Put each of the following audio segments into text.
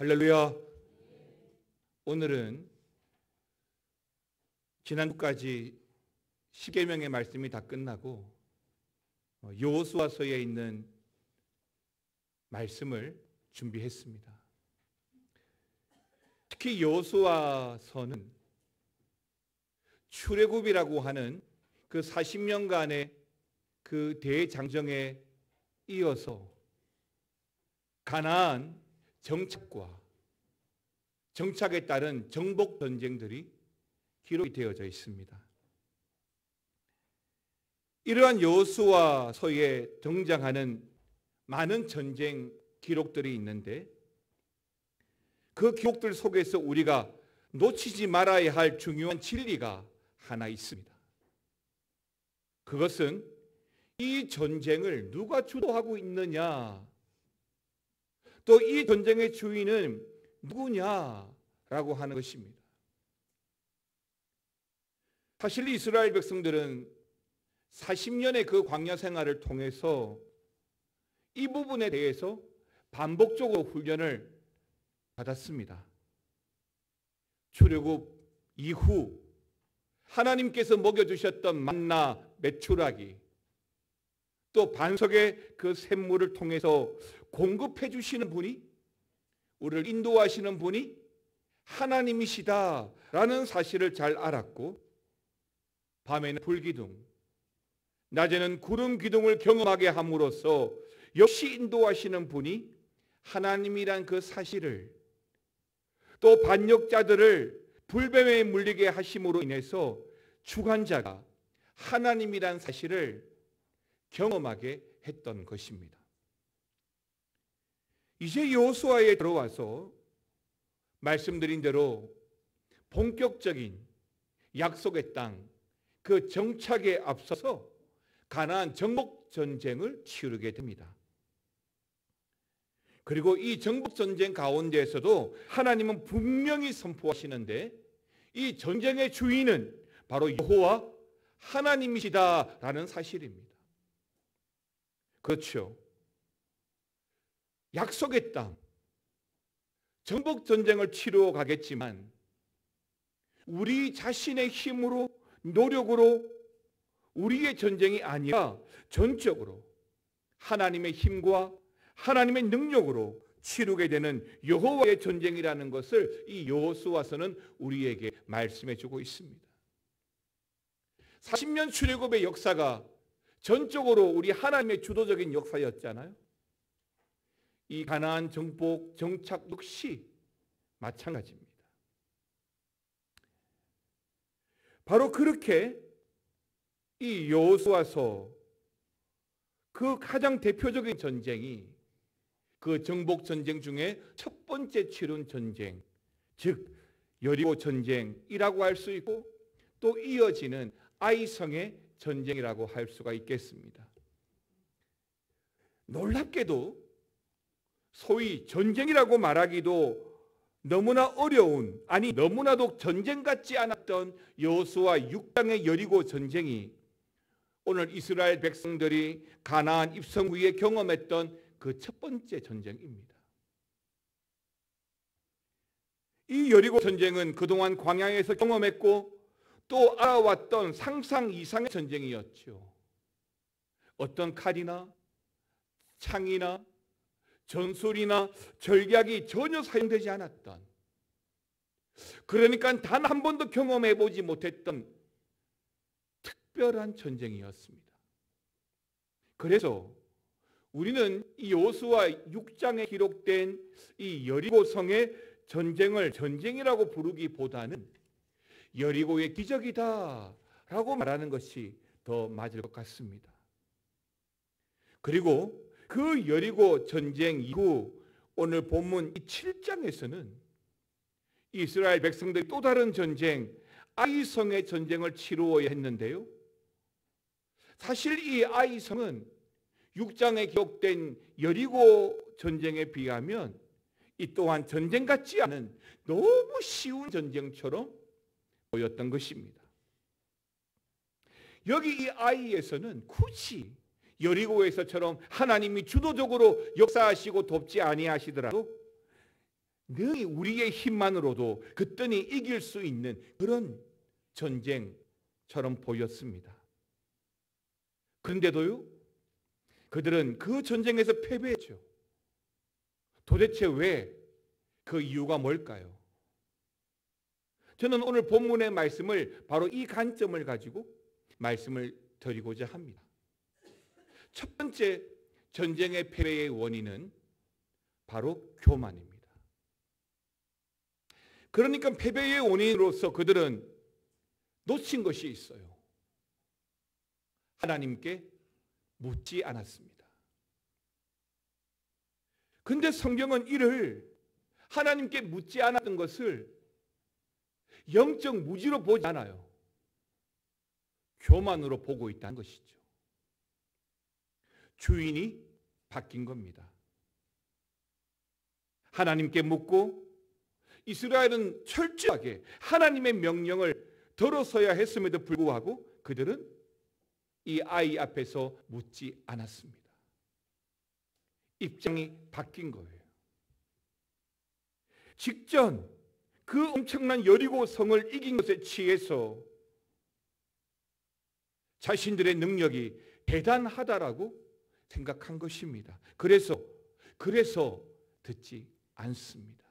할렐루야. 오늘은 지난주까지 십계명의 말씀이 다 끝나고 여호수아서에 있는 말씀을 준비했습니다. 특히 여호수아서는 출애굽이라고 하는 그 40년간의 그 대장정에 이어서 가나안 정착과 정착에 따른 정복 전쟁들이 기록이 되어져 있습니다. 이러한 여호수아서에 등장하는 많은 전쟁 기록들이 있는데 그 기록들 속에서 우리가 놓치지 말아야 할 중요한 진리가 하나 있습니다. 그것은 이 전쟁을 누가 주도하고 있느냐, 또 이 전쟁의 주인은 누구냐라고 하는 것입니다. 사실 이스라엘 백성들은 40년의 그 광야 생활을 통해서 이 부분에 대해서 반복적으로 훈련을 받았습니다. 출애굽 이후 하나님께서 먹여주셨던 만나 메추라기, 또 반석의 그 샘물을 통해서 공급해 주시는 분이, 우리를 인도하시는 분이 하나님이시다라는 사실을 잘 알았고, 밤에는 불기둥, 낮에는 구름 기둥을 경험하게 함으로써 역시 인도하시는 분이 하나님이란 그 사실을, 또 반역자들을 불뱀에 물리게 하심으로 인해서 주관자가 하나님이란 사실을 경험하게 했던 것입니다. 이제 여호수아에 들어와서 말씀드린 대로 본격적인 약속의 땅, 그 정착에 앞서서 가나안 정복 전쟁을 치르게 됩니다. 그리고 이 정복 전쟁 가운데에서도 하나님은 분명히 선포하시는데 이 전쟁의 주인은 바로 여호와 하나님이시다라는 사실입니다. 그렇죠. 약속의 땅, 정복 전쟁을 치러 가겠지만 우리 자신의 힘으로, 노력으로 우리의 전쟁이 아니라 전적으로 하나님의 힘과 하나님의 능력으로 치르게 되는 여호와의 전쟁이라는 것을 이 여호수아서는 우리에게 말씀해 주고 있습니다. 40년 출애굽의 역사가 전적으로 우리 하나님의 주도적인 역사였잖아요. 이 가나안 정복 정착 역시 마찬가지입니다. 바로 그렇게 이 여호수아서 그 가장 대표적인 전쟁이 그 정복 전쟁 중에 첫 번째 치른 전쟁, 즉 여리고 전쟁이라고 할 수 있고, 또 이어지는 아이성의 전쟁이라고 할 수가 있겠습니다. 놀랍게도 소위 전쟁이라고 말하기도 너무나 어려운, 아니 너무나도 전쟁 같지 않았던 여호수아 6장의 여리고 전쟁이 오늘 이스라엘 백성들이 가나안 입성 후에 경험했던 그 첫 번째 전쟁입니다. 이 여리고 전쟁은 그동안 광야에서 경험했고 또 알아왔던 상상 이상의 전쟁이었죠. 어떤 칼이나 창이나 전술이나 전략이 전혀 사용되지 않았던, 그러니까 단 한 번도 경험해 보지 못했던 특별한 전쟁이었습니다. 그래서 우리는 이 여호수아 6장에 기록된 이 여리고 성의 전쟁을 전쟁이라고 부르기보다는 여리고의 기적이다라고 말하는 것이 더 맞을 것 같습니다. 그리고 그 여리고 전쟁 이후 오늘 본문 이 7장에서는 이스라엘 백성들이 또 다른 전쟁, 아이성의 전쟁을 치루어야 했는데요. 사실 이 아이성은 6장에 기록된 여리고 전쟁에 비하면 이 또한 전쟁 같지 않은 너무 쉬운 전쟁처럼 보였던 것입니다. 여기 이 아이에서는 굳이 여리고에서처럼 하나님이 주도적으로 역사하시고 돕지 아니하시더라도 능히 우리의 힘만으로도 그때니 이길 수 있는 그런 전쟁처럼 보였습니다. 그런데도요, 그들은 그 전쟁에서 패배했죠. 도대체 왜? 그 이유가 뭘까요? 저는 오늘 본문의 말씀을 바로 이 관점을 가지고 말씀을 드리고자 합니다. 첫 번째 전쟁의 패배의 원인은 바로 교만입니다. 그러니까 패배의 원인으로서 그들은 놓친 것이 있어요. 하나님께 묻지 않았습니다. 근데 성경은 이를 하나님께 묻지 않았던 것을 영적 무지로 보지 않아요. 교만으로 보고 있다는 것이죠. 주인이 바뀐 겁니다. 하나님께 묻고 이스라엘은 철저하게 하나님의 명령을 들어서야 했음에도 불구하고 그들은 이 아이 앞에서 묻지 않았습니다. 입장이 바뀐 거예요. 직전 그 엄청난 여리고 성을 이긴 것에 취해서 자신들의 능력이 대단하다라고 생각한 것입니다. 그래서 듣지 않습니다.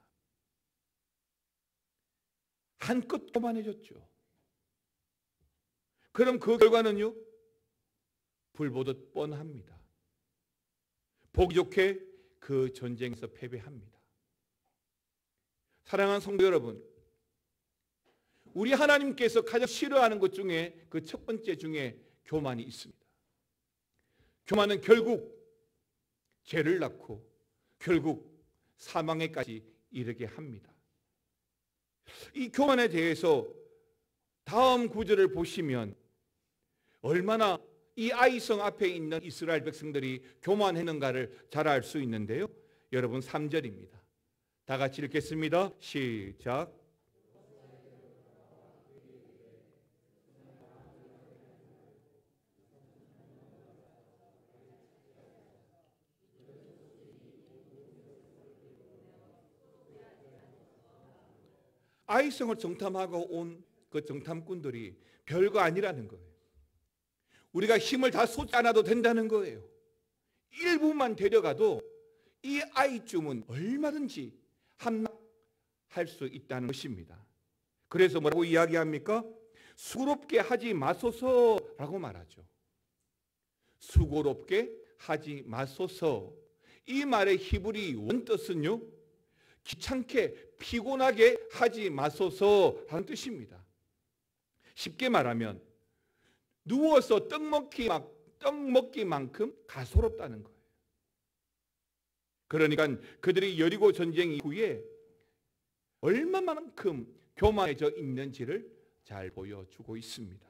한껏 교만해졌죠. 그럼 그 결과는요, 불보듯 뻔합니다. 보기 좋게 그 전쟁에서 패배합니다. 사랑하는 성도 여러분, 우리 하나님께서 가장 싫어하는 것 중에 그 첫 번째 중에 교만이 있습니다. 교만은 결국 죄를 낳고 결국 사망에까지 이르게 합니다. 이 교만에 대해서 다음 구절을 보시면 얼마나 이 아이성 앞에 있는 이스라엘 백성들이 교만했는가를 잘 알 수 있는데요. 여러분 3절입니다. 다 같이 읽겠습니다. 시작. 아이성을 정탐하고 온 그 정탐꾼들이 별거 아니라는 거예요. 우리가 힘을 다 쏟지 않아도 된다는 거예요. 일부만 데려가도 이 아이쯤은 얼마든지 함락할 수 있다는 것입니다. 그래서 뭐라고 이야기합니까? 수고롭게 하지 마소서라고 말하죠. 수고롭게 하지 마소서. 이 말의 히브리 원뜻은요, 귀찮게 피곤하게 하지 마소서라는 뜻입니다. 쉽게 말하면 누워서 떡 먹기만큼 가소롭다는 거예요. 그러니까 그들이 여리고 전쟁 이후에 얼마만큼 교만해져 있는지를 잘 보여주고 있습니다.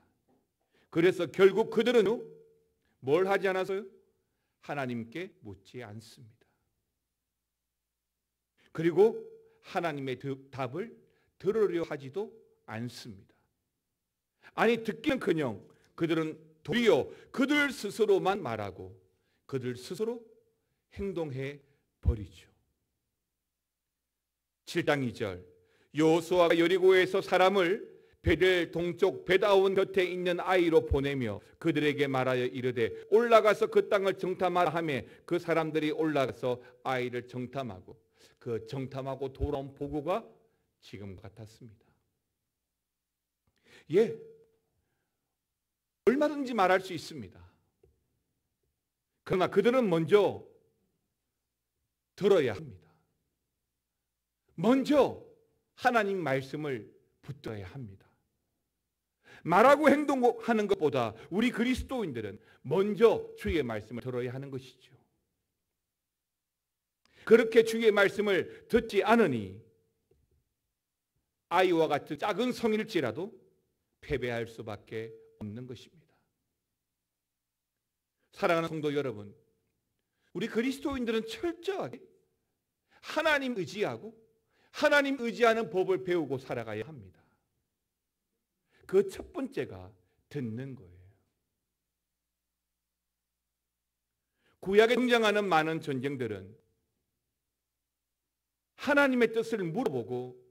그래서 결국 그들은 뭘 하지 않아서요? 하나님께 묻지 않습니다. 그리고 하나님의 답을 들으려 하지도 않습니다. 아니 듣기는커녕 그들은 도리어 그들 스스로만 말하고 그들 스스로 행동해 버리죠. 7장 2절 여호수아가 여리고에서 사람을 베델 동쪽 베다온 곁에 있는 아이로 보내며 그들에게 말하여 이르되 올라가서 그 땅을 정탐하라 하매 그 사람들이 올라가서 아이를 정탐하고 그 정탐하고 돌아온 보고가 지금 같았습니다. 예, 얼마든지 말할 수 있습니다. 그러나 그들은 먼저 들어야 합니다. 먼저 하나님 말씀을 붙들어야 합니다. 말하고 행동하는 것보다 우리 그리스도인들은 먼저 주의 말씀을 들어야 하는 것이죠. 그렇게 주의 말씀을 듣지 않으니 아이와 같은 작은 성일지라도 패배할 수밖에 없는 것입니다. 사랑하는 성도 여러분, 우리 그리스도인들은 철저하게 하나님 의지하고 하나님 의지하는 법을 배우고 살아가야 합니다. 그 첫 번째가 듣는 거예요. 구약에 등장하는 많은 전쟁들은 하나님의 뜻을 물어보고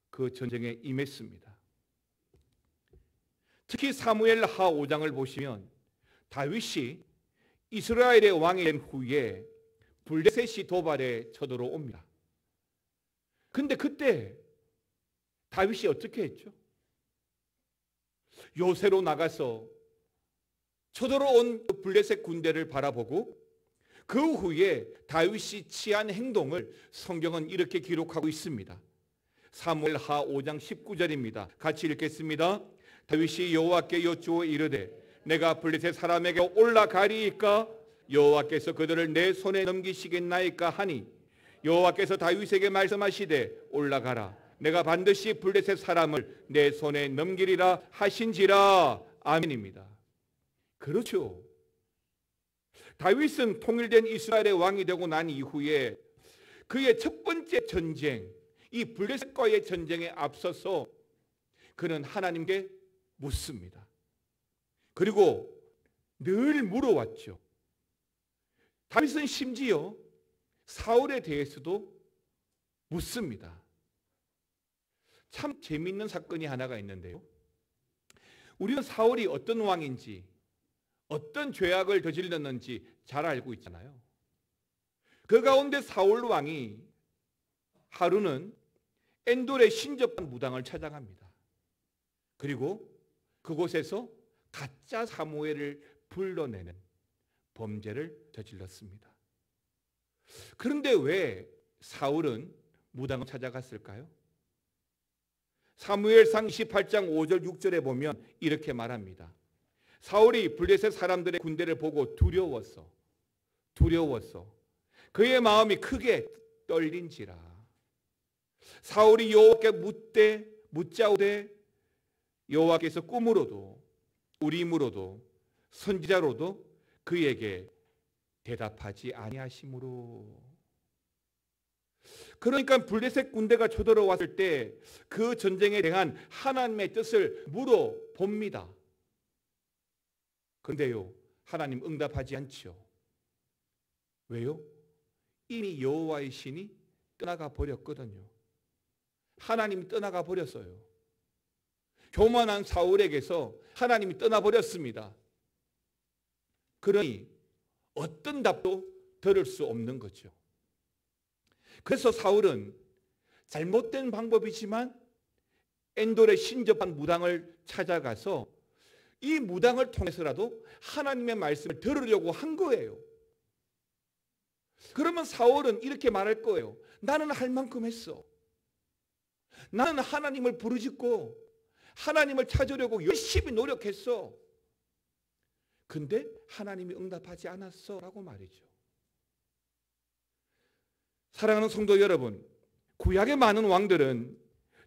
그 전쟁에 임했습니다. 특히 사무엘하 5장을 보시면 다윗이 이스라엘의 왕이 된 후에 블레셋이 도발에 쳐들어옵니다. 근데 그때 다윗이 어떻게 했죠? 요새로 나가서 쳐들어온 블레셋 군대를 바라보고 그 후에 다윗이 취한 행동을 성경은 이렇게 기록하고 있습니다. 사무엘하 5장 19절입니다. 같이 읽겠습니다. 다윗이 여호와께 여쭈어 이르되 내가 블레셋 사람에게 올라가리이까 여호와께서 그들을 내 손에 넘기시겠나이까 하니 여호와께서 다윗에게 말씀하시되 올라가라 내가 반드시 블레셋 사람을 내 손에 넘기리라 하신지라. 아멘입니다. 그렇죠. 다윗은 통일된 이스라엘의 왕이 되고 난 이후에 그의 첫 번째 전쟁, 이 블레셋과의 전쟁에 앞서서 그는 하나님께 묻습니다. 그리고 늘 물어왔죠. 다윗은 심지어 사울에 대해서도 묻습니다. 참 재미있는 사건이 하나가 있는데요. 우리는 사울이 어떤 왕인지 어떤 죄악을 저질렀는지 잘 알고 있잖아요. 그 가운데 사울 왕이 하루는 엔돌의 신접한 무당을 찾아갑니다. 그리고 그곳에서 가짜 사무엘을 불러내는 범죄를 저질렀습니다. 그런데 왜 사울은 무당을 찾아갔을까요? 사무엘상 28장 5절 6절에 보면 이렇게 말합니다. 사울이 블레셋 사람들의 군대를 보고 두려워서 그의 마음이 크게 떨린지라. 사울이 여호와께 묻자오되 여호와께서 꿈으로도 우림으로도 선지자로도 그에게 대답하지 아니하심으로. 그러니까 블레셋 군대가 쳐들어왔을 때 그 전쟁에 대한 하나님의 뜻을 물어봅니다. 그런데요, 하나님 응답하지 않죠. 왜요? 이미 여호와의 신이 떠나가 버렸거든요. 하나님이 떠나가 버렸어요. 교만한 사울에게서 하나님이 떠나버렸습니다. 그러니 어떤 답도 들을 수 없는 거죠. 그래서 사울은 잘못된 방법이지만 엔돌의 신접한 무당을 찾아가서 이 무당을 통해서라도 하나님의 말씀을 들으려고 한 거예요. 그러면 사울은 이렇게 말할 거예요. 나는 할 만큼 했어. 나는 하나님을 부르짖고 하나님을 찾으려고 열심히 노력했어. 근데 하나님이 응답하지 않았어 라고 말이죠. 사랑하는 성도 여러분, 구약의 많은 왕들은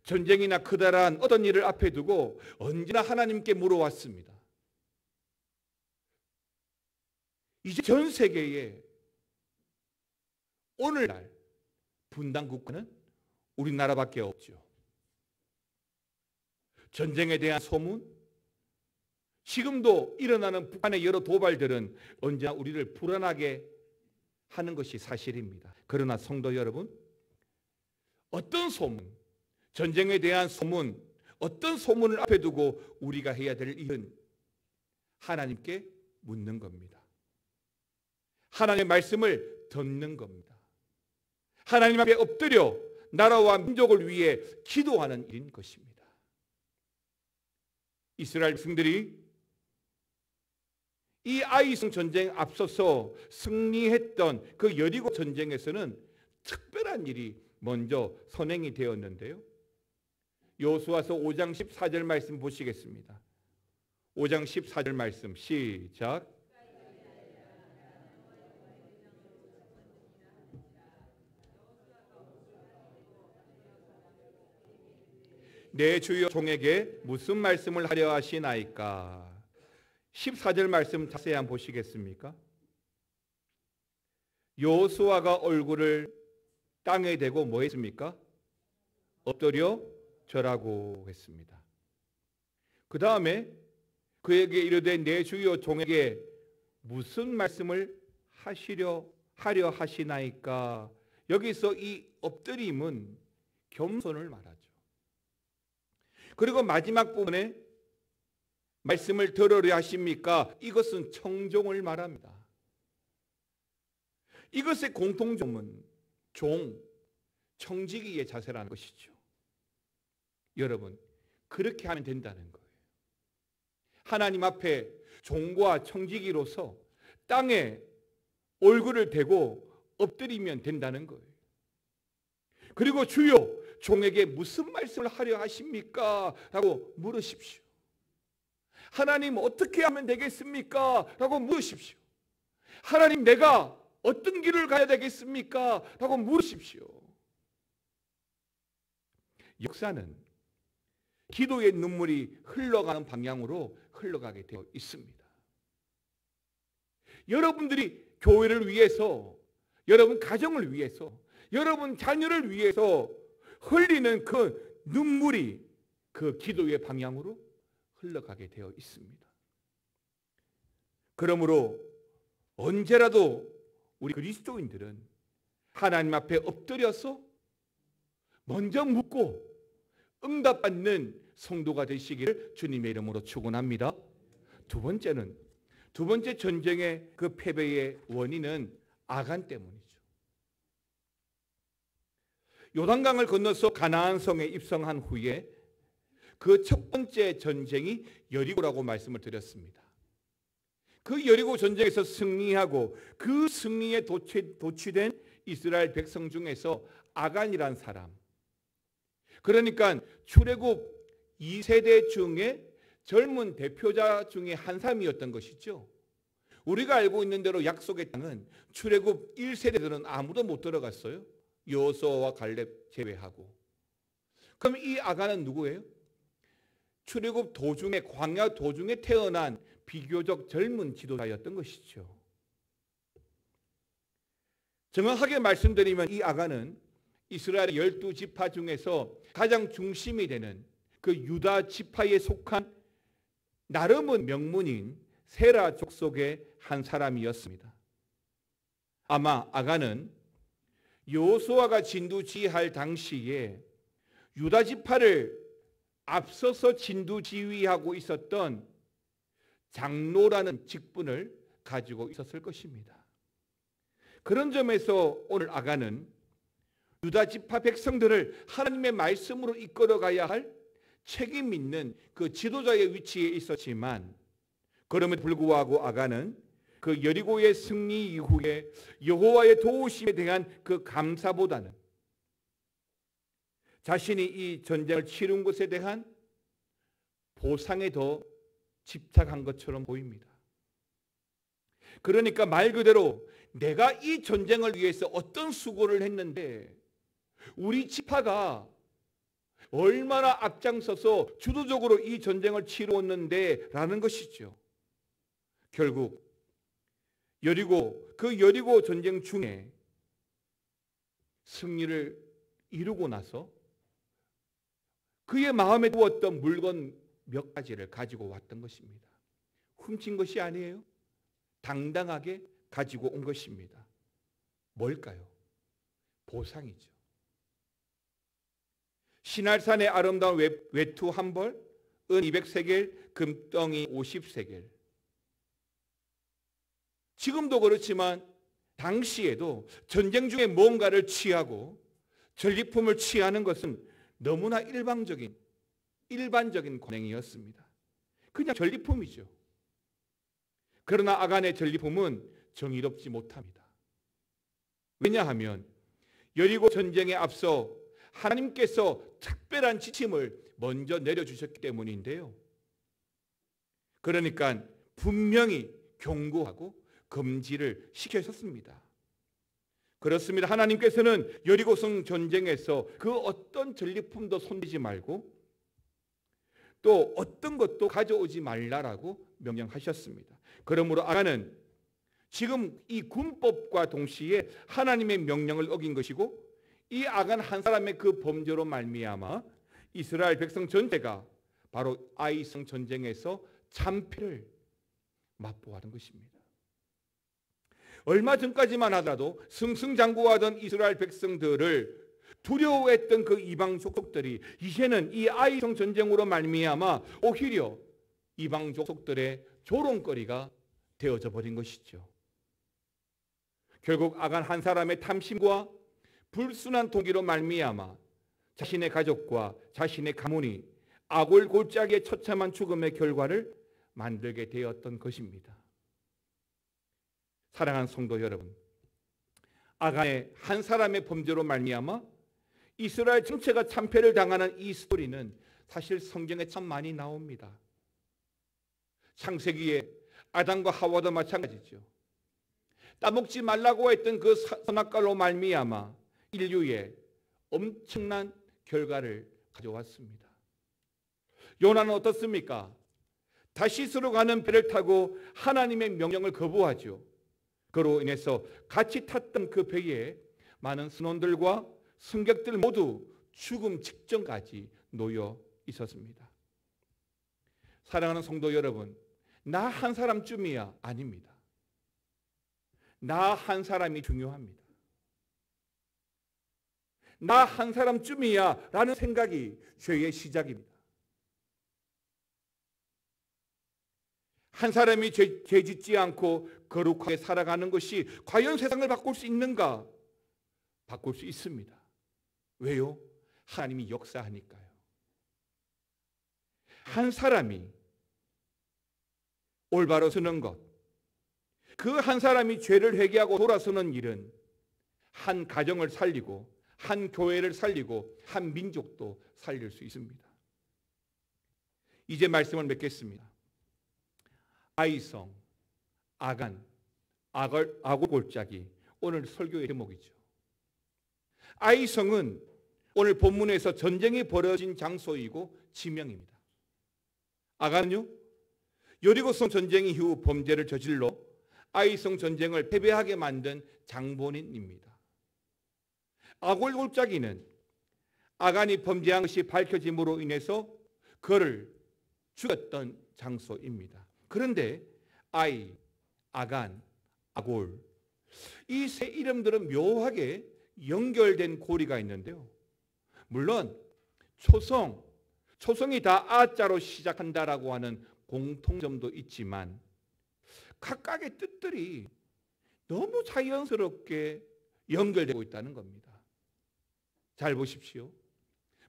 전쟁이나 크다란 어떤 일을 앞에 두고 언제나 하나님께 물어왔습니다. 이제 전 세계에 오늘날 분단 국가는 우리나라밖에 없죠. 전쟁에 대한 소문, 지금도 일어나는 북한의 여러 도발들은 언제나 우리를 불안하게 하는 것이 사실입니다. 그러나 성도 여러분, 어떤 소문, 전쟁에 대한 소문, 어떤 소문을 앞에 두고 우리가 해야 될 일은 하나님께 묻는 겁니다. 하나님의 말씀을 듣는 겁니다. 하나님 앞에 엎드려 나라와 민족을 위해 기도하는 일인 것입니다. 이스라엘 백성들이 이 아이성 전쟁에 앞서서 승리했던 그 여리고 전쟁에서는 특별한 일이 먼저 선행이 되었는데요. 여호수아서 5장 14절 말씀 보시겠습니다. 5장 14절 말씀 시작. 내 주여 종에게 무슨 말씀을 하려 하시나이까. 14절 말씀 자세히 한번 보시겠습니까? 여호수아가 얼굴을 땅에 대고 뭐 했습니까? 엎드려 절하고 했습니다. 그 다음에 그에게 이르되 내 주여 종에게 무슨 말씀을 하려 하시나이까. 여기서 이 엎드림은 겸손을 말하죠. 그리고 마지막 부분에 말씀을 들으려 하십니까? 이것은 청종을 말합니다. 이것의 공통점은 청지기의 자세라는 것이죠. 여러분, 그렇게 하면 된다는 거예요. 하나님 앞에 종과 청지기로서 땅에 얼굴을 대고 엎드리면 된다는 거예요. 그리고 주여, 종에게 무슨 말씀을 하려 하십니까? 라고 물으십시오. 하나님, 어떻게 하면 되겠습니까? 라고 물으십시오. 하나님, 내가 어떤 길을 가야 되겠습니까? 라고 물으십시오. 역사는 기도의 눈물이 흘러가는 방향으로 흘러가게 되어 있습니다. 여러분들이 교회를 위해서, 여러분 가정을 위해서, 여러분 자녀를 위해서 흘리는 그 눈물이 그 기도의 방향으로 흘러가게 되어 있습니다. 그러므로 언제라도 우리 그리스도인들은 하나님 앞에 엎드려서 먼저 묻고 응답받는 성도가 되시기를 주님의 이름으로 축원합니다. 두 번째 전쟁의 그 패배의 원인은 아간 때문이죠. 요단강을 건너서 가나안 성에 입성한 후에 그 첫 번째 전쟁이 여리고라고 말씀을 드렸습니다. 그 여리고 전쟁에서 승리하고 그 승리에 도취된 이스라엘 백성 중에서 아간이란 사람, 그러니까 출애굽 2세대 중에 젊은 대표자 중에 한 사람이었던 것이죠. 우리가 알고 있는 대로 약속의 땅은 출애굽 1세대들은 아무도 못 들어갔어요. 여호수아와 갈렙 제외하고. 그럼 이 아간은 누구예요? 출애굽 도중에, 광야 도중에 태어난 비교적 젊은 지도자였던 것이죠. 정확하게 말씀드리면 이 아간은 이스라엘의 12지파 중에서 가장 중심이 되는 그 유다 지파에 속한 나름은 명문인 세라 족속의 한 사람이었습니다. 아마 아간은 여호수아가 진두지휘할 당시에 유다 지파를 앞서서 진두지휘하고 있었던 장로라는 직분을 가지고 있었을 것입니다. 그런 점에서 오늘 아간은 유다 지파 백성들을 하나님의 말씀으로 이끌어가야 할 책임 있는 그 지도자의 위치에 있었지만, 그럼에도 불구하고 아간은 그 여리고의 승리 이후에 여호와의 도우심에 대한 그 감사보다는 자신이 이 전쟁을 치른 것에 대한 보상에 더 집착한 것처럼 보입니다. 그러니까 말 그대로 내가 이 전쟁을 위해서 어떤 수고를 했는데, 우리 지파가 얼마나 앞장서서 주도적으로 이 전쟁을 치루었는데 라는 것이죠. 결국 그 여리고 전쟁 중에 승리를 이루고 나서 그의 마음에 두었던 물건 몇 가지를 가지고 왔던 것입니다. 훔친 것이 아니에요. 당당하게 가지고 온 것입니다. 뭘까요? 보상이죠. 시날산의 아름다운 외투 한 벌, 은 200세겔, 금덩이 50세겔. 지금도 그렇지만 당시에도 전쟁 중에 뭔가를 취하고 전리품을 취하는 것은 너무나 일반적인 관행이었습니다. 그냥 전리품이죠. 그러나 아간의 전리품은 정의롭지 못합니다. 왜냐하면 여리고 전쟁에 앞서 하나님께서 특별한 지침을 먼저 내려주셨기 때문인데요. 그러니까 분명히 경고하고 금지를 시키셨습니다. 그렇습니다. 하나님께서는 여리고성 전쟁에서 그 어떤 전리품도 손대지 말고 또 어떤 것도 가져오지 말라라고 명령하셨습니다. 그러므로 아간은 지금 이 군법과 동시에 하나님의 명령을 어긴 것이고, 이 아간 한 사람의 그 범죄로 말미암아 이스라엘 백성 전체가 바로 아이성 전쟁에서 참패를 맛보았던 것입니다. 얼마 전까지만 하더라도 승승장구하던 이스라엘 백성들을 두려워했던 그 이방 족속들이 이제는 이 아이성 전쟁으로 말미암아 오히려 이방 족속들의 조롱거리가 되어져 버린 것이죠. 결국 아간 한 사람의 탐심과 불순한 동기로 말미암아 자신의 가족과 자신의 가문이 아골 골짜기의 처참한 죽음의 결과를 만들게 되었던 것입니다. 사랑하는 성도 여러분, 아간의 한 사람의 범죄로 말미암아 이스라엘 전체가 참패를 당하는 이 스토리는 사실 성경에 참 많이 나옵니다. 창세기에 아담과 하와도 마찬가지죠. 따먹지 말라고 했던 그 선악과로 말미암아 인류에 엄청난 결과를 가져왔습니다. 요나는 어떻습니까? 다시스로 가는 배를 타고 하나님의 명령을 거부하죠. 그로 인해서 같이 탔던 그 배에 많은 선원들과 승객들 모두 죽음 직전까지 놓여 있었습니다. 사랑하는 성도 여러분, 나 한 사람쯤이야 아닙니다. 나 한 사람이 중요합니다. 나 한 사람쯤이야 라는 생각이 죄의 시작입니다. 한 사람이 죄 짓지 않고 거룩하게 살아가는 것이 과연 세상을 바꿀 수 있는가? 바꿀 수 있습니다. 왜요? 하나님이 역사하니까요. 한 사람이 올바로 서는 것, 그 한 사람이 죄를 회개하고 돌아서는 일은 한 가정을 살리고 한 교회를 살리고 한 민족도 살릴 수 있습니다. 이제 말씀을 맺겠습니다. 아이성, 아간, 아골골짜기, 오늘 설교의 제목이죠. 아이성은 오늘 본문에서 전쟁이 벌어진 장소이고 지명입니다. 아간은요, 여리고성 전쟁 이후 범죄를 저질러 아이성 전쟁을 패배하게 만든 장본인입니다. 아골골짜기는 아간이 범죄한 것이 밝혀짐으로 인해서 그를 죽였던 장소입니다. 그런데 아이, 아간, 아골, 이 세 이름들은 묘하게 연결된 고리가 있는데요. 물론 초성이 다 아자로 시작한다라고 하는 공통점도 있지만 각각의 뜻들이 너무 자연스럽게 연결되고 있다는 겁니다. 잘 보십시오.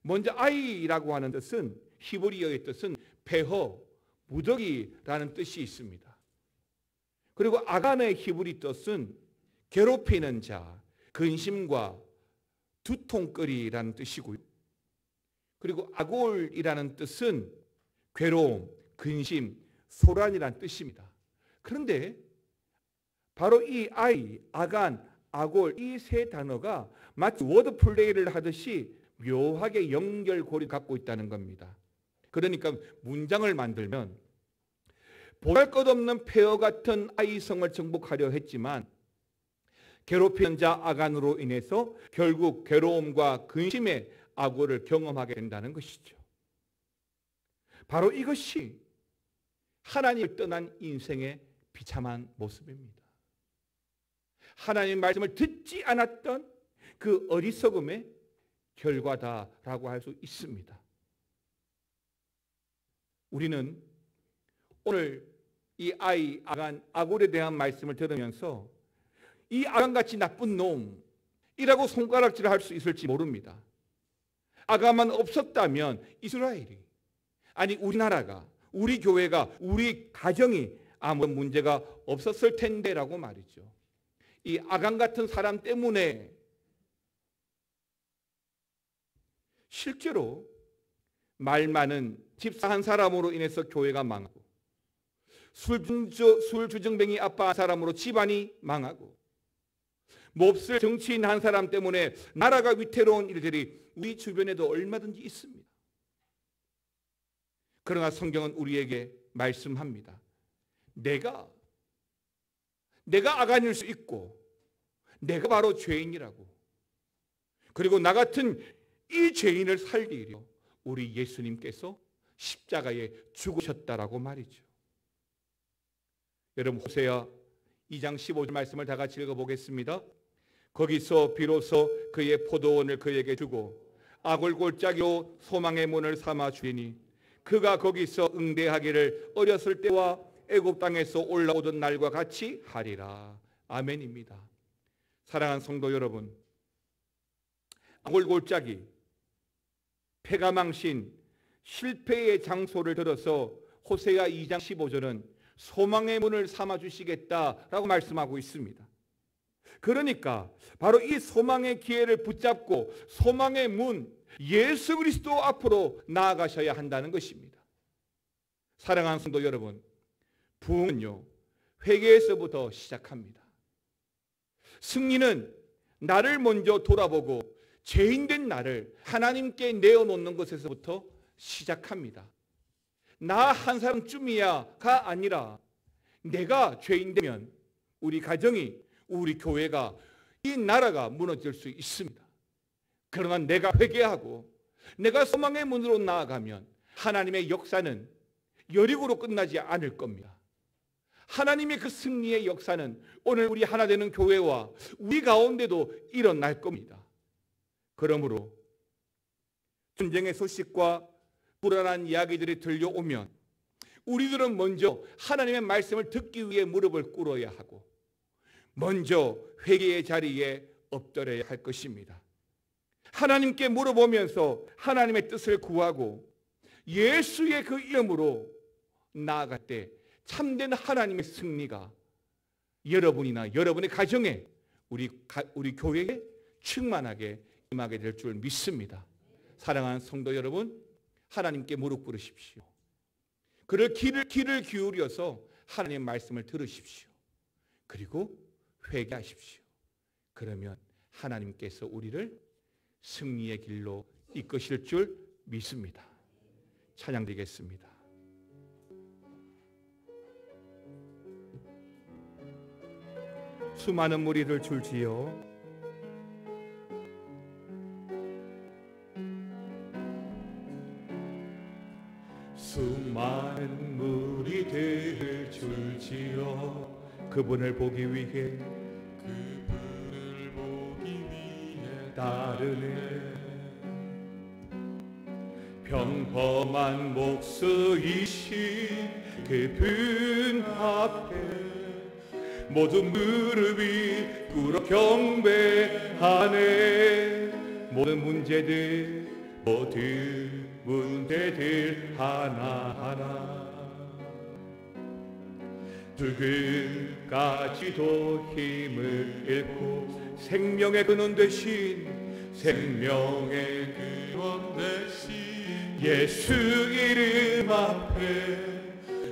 먼저 아이라고 하는 뜻은, 히브리어의 뜻은 폐허, 무더기라는 뜻이 있습니다. 그리고 아간의 히브리 뜻은 괴롭히는 자, 근심과 두통거리라는 뜻이고요. 그리고 아골이라는 뜻은 괴로움, 근심, 소란이라는 뜻입니다. 그런데 바로 이 아이, 아간, 아골 이 세 단어가 마치 워드 플레이를 하듯이 묘하게 연결고리를 갖고 있다는 겁니다. 그러니까 문장을 만들면 보잘것없는 폐허 같은 아이성을 정복하려 했지만 괴롭히는 자 아간으로 인해서 결국 괴로움과 근심의 아골을 경험하게 된다는 것이죠. 바로 이것이 하나님을 떠난 인생의 비참한 모습입니다. 하나님 말씀을 듣지 않았던 그 어리석음의 결과다라고 할 수 있습니다. 우리는 오늘 이 아이, 아간, 아골에 대한 말씀을 들으면서 이 아간같이 나쁜 놈이라고 손가락질을 할 수 있을지 모릅니다. 아간만 없었다면 이스라엘이, 아니 우리나라가, 우리 교회가, 우리 가정이 아무런 문제가 없었을 텐데라고 말이죠. 이 아간 같은 사람 때문에 실제로 말 많은 집사 한 사람으로 인해서 교회가 망하고, 술주정뱅이 아빠 한 사람으로 집안이 망하고, 몹쓸 정치인 한 사람 때문에 나라가 위태로운 일들이 우리 주변에도 얼마든지 있습니다. 그러나 성경은 우리에게 말씀합니다. 내가 아간일 수 있고 내가 바로 죄인이라고, 그리고 나 같은 이 죄인을 살리려 우리 예수님께서 십자가에 죽으셨다라고 말이죠. 여러분, 호세아 2장 15절 말씀을 다 같이 읽어보겠습니다. 거기서 비로소 그의 포도원을 그에게 주고 아골골짜기로 소망의 문을 삼아 주리니 그가 거기서 응대하기를 어렸을 때와 애굽 땅에서 올라오던 날과 같이 하리라. 아멘입니다. 사랑하는 성도 여러분, 아골골짜기, 패가망신, 실패의 장소를 들어서 호세아 2장 15절은 소망의 문을 삼아 주시겠다라고 말씀하고 있습니다. 그러니까 바로 이 소망의 기회를 붙잡고 소망의 문, 예수 그리스도 앞으로 나아가셔야 한다는 것입니다. 사랑하는 성도 여러분, 부흥은요, 회개에서부터 시작합니다. 승리는 나를 먼저 돌아보고 죄인된 나를 하나님께 내어놓는 것에서부터 시작합니다. 나 한 사람쯤이야가 아니라 내가 죄인되면 우리 가정이, 우리 교회가, 이 나라가 무너질 수 있습니다. 그러나 내가 회개하고 내가 소망의 문으로 나아가면 하나님의 역사는 여리고로 끝나지 않을 겁니다. 하나님의 그 승리의 역사는 오늘 우리 하나 되는 교회와 우리 가운데도 일어날 겁니다. 그러므로 전쟁의 소식과 불안한 이야기들이 들려오면 우리들은 먼저 하나님의 말씀을 듣기 위해 무릎을 꿇어야 하고 먼저 회개의 자리에 엎드려야 할 것입니다. 하나님께 물어보면서 하나님의 뜻을 구하고 예수의 그 이름으로 나아갈 때 참된 하나님의 승리가 여러분이나 여러분의 가정에, 우리 교회에 충만하게 임하게 될 줄 믿습니다. 사랑하는 성도 여러분, 하나님께 무릎 꿇으십시오. 그를 귀를 기울여서 하나님의 말씀을 들으십시오. 그리고 회개하십시오. 그러면 하나님께서 우리를 승리의 길로 이끄실 줄 믿습니다. 찬양드리겠습니다. 수많은 무리를 줄지어 수많은 무리들을 줄지어 그분을 보기 위해 따르네. 평범한 목수이신 그분 앞에 모든 무릎이 꿇어 경배하네. 모든 문제들 하나하나 죽음까지도 힘을 잃고 생명의 근원 되신 예수 이름 앞에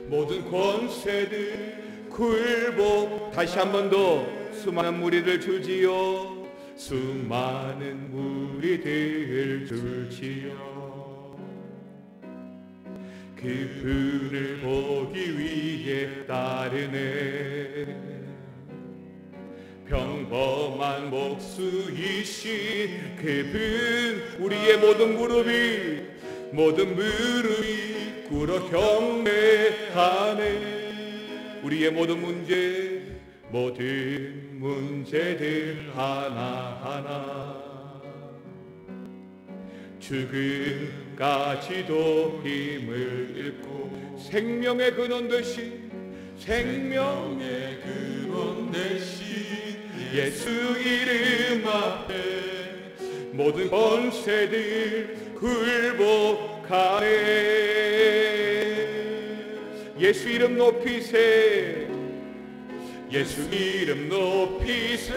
모든 권세들 굴복. 다시 한 번 더 수많은 무리를 줄지어 수많은 무리들 줄지어 그분을 보기 위해 따르네. 평범한 목수이신 그분, 우리의 모든 무릎이 꿇어 경배하네. 우리의 모든 문제들 하나하나 죽음까지도 힘을 잃고 생명의 근원 되신 예수 이름 앞에 모든 권세들 굴복하네. 예수 이름 높이세. 예수 이름 높이세.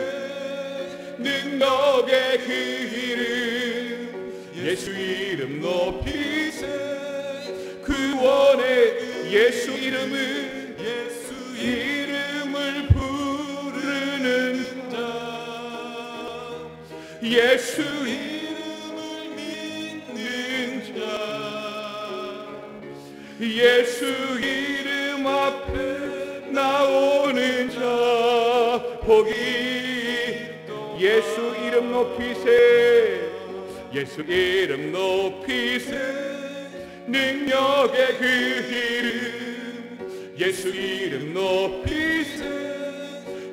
능력의 그 이름 예수 이름 높이세. 구원의 예수 이름을 부르는 자 예수 이름을 믿는 자 예수 이름 앞에 나오는 자 복이 예수 이름 높이세. 예수 이름 높이세. 능력의 그 이름 예수 이름 높이세.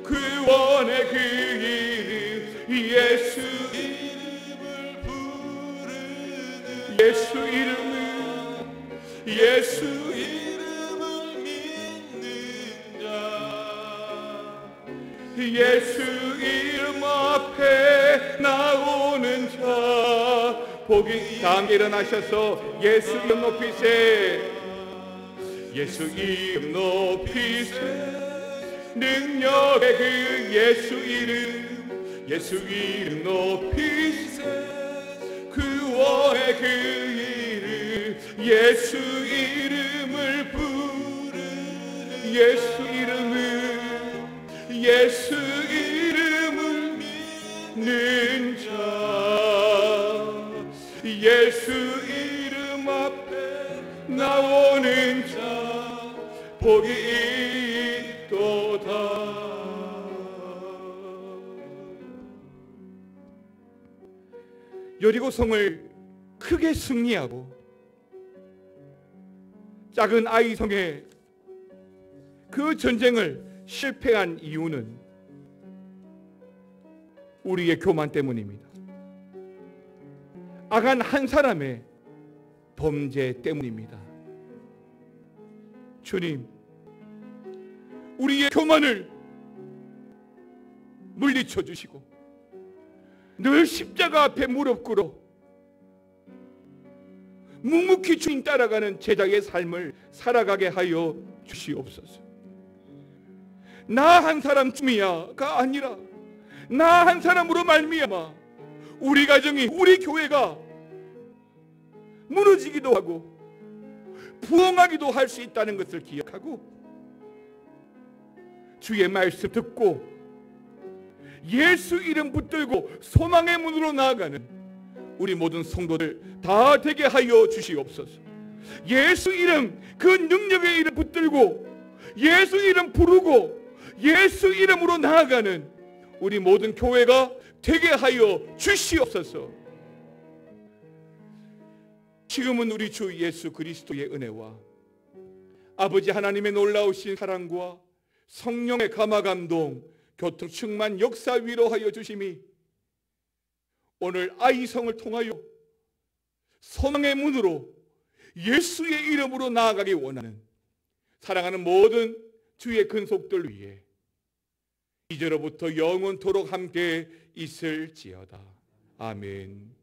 구원의 그 이름 예수 이름을 부르는 예수 이름을 예수 이름을 믿는 자 예수 이름 앞에 나오는 자 복이 다 함께 일어나셔서 예수 이름 높이세 예수 이름 높이세 능력의 그 예수 이름 예수 이름 높이세 구원의 그 이름 예수 이름을 부르는 예수 이름을 예수 이름을 믿는 자 예수 이름 앞에 나오는 자 복이 있도다. 여리고성을 크게 승리하고 작은 아이성의 그 전쟁을 실패한 이유는 우리의 교만 때문입니다. 악한 한 사람의 범죄 때문입니다. 주님, 우리의 교만을 물리쳐 주시고 늘 십자가 앞에 무릎 꿇어 묵묵히 주님 따라가는 제자의 삶을 살아가게 하여 주시옵소서. 나 한 사람쯤이야가 아니라 나 한 사람으로 말미암아 우리 가정이 우리 교회가 무너지기도 하고 부흥하기도 할 수 있다는 것을 기억하고 주의 말씀 듣고 예수 이름 붙들고 소망의 문으로 나아가는 우리 모든 성도들 다 되게 하여 주시옵소서. 예수 이름 그 능력의 이름 붙들고 예수 이름 부르고 예수 이름으로 나아가는 우리 모든 교회가 되게 하여 주시옵소서. 지금은 우리 주 예수 그리스도의 은혜와 아버지 하나님의 놀라우신 사랑과 성령의 감화감동 교통 충만 역사 위로하여 주심이 오늘 아이성을 통하여 소망의 문으로 예수의 이름으로 나아가기 원하는 사랑하는 모든 주의 근속들 위해 이제로부터 영원토록 함께 있을지어다. 아멘.